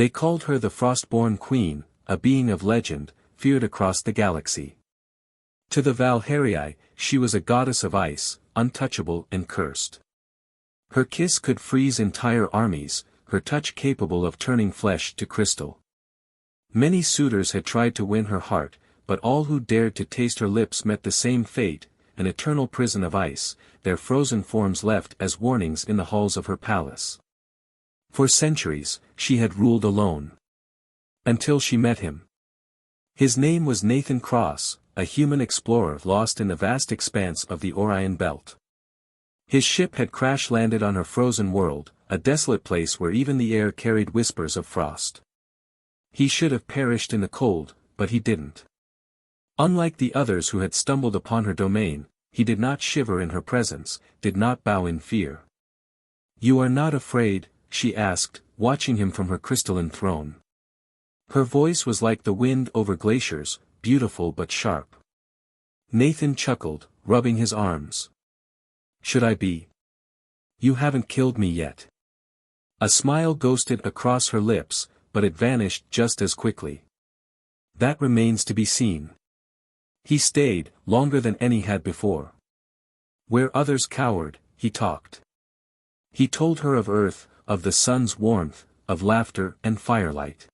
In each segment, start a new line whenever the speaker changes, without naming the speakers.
They called her the Frostborn Queen, a being of legend, feared across the galaxy. To the Valkyrie, she was a goddess of ice, untouchable and cursed. Her kiss could freeze entire armies, her touch capable of turning flesh to crystal. Many suitors had tried to win her heart, but all who dared to taste her lips met the same fate, an eternal prison of ice, their frozen forms left as warnings in the halls of her palace. For centuries, she had ruled alone. Until she met him. His name was Nathan Cross, a human explorer lost in the vast expanse of the Orion Belt. His ship had crash-landed on her frozen world, a desolate place where even the air carried whispers of frost. He should have perished in the cold, but he didn't. Unlike the others who had stumbled upon her domain, he did not shiver in her presence, did not bow in fear. "You are not afraid?" she asked, watching him from her crystalline throne. Her voice was like the wind over glaciers, beautiful but sharp. Nathan chuckled, rubbing his arms. "Should I be? You haven't killed me yet." A smile ghosted across her lips, but it vanished just as quickly. "That remains to be seen." He stayed, longer than any had before. Where others cowered, he talked. He told her of Earth, of the sun's warmth, of laughter and firelight.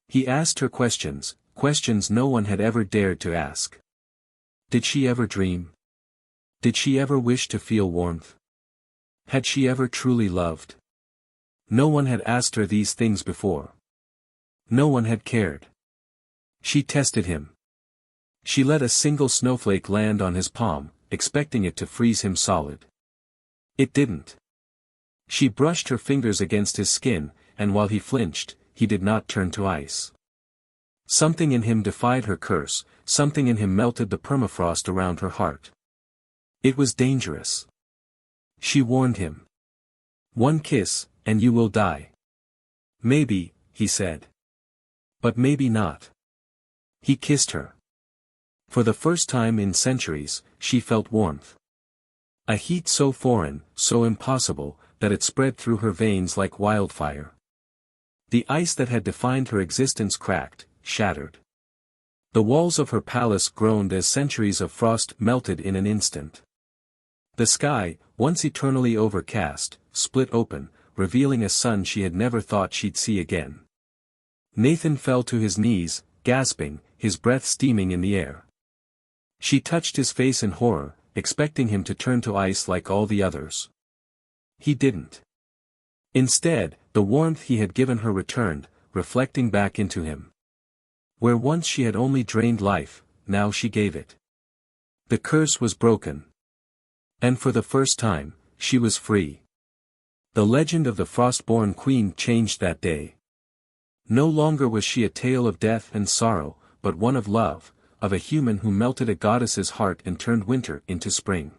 He asked her questions, questions no one had ever dared to ask. Did she ever dream? Did she ever wish to feel warmth? Had she ever truly loved? No one had asked her these things before. No one had cared. She tested him. She let a single snowflake land on his palm, expecting it to freeze him solid. It didn't. She brushed her fingers against his skin, and while he flinched, he did not turn to ice. Something in him defied her curse, something in him melted the permafrost around her heart. It was dangerous. She warned him. "One kiss, and you will die." "Maybe," he said. "But maybe not." He kissed her. For the first time in centuries, she felt warmth. A heat so foreign, so impossible, that it spread through her veins like wildfire. The ice that had defined her existence cracked, shattered. The walls of her palace groaned as centuries of frost melted in an instant. The sky, once eternally overcast, split open, revealing a sun she had never thought she'd see again. Nathan fell to his knees, gasping, his breath steaming in the air. She touched his face in horror, expecting him to turn to ice like all the others. He didn't. Instead, the warmth he had given her returned, reflecting back into him. Where once she had only drained life, now she gave it. The curse was broken. And for the first time, she was free. The legend of the Frostborn Queen changed that day. No longer was she a tale of death and sorrow, but one of love, of a human who melted a goddess's heart and turned winter into spring.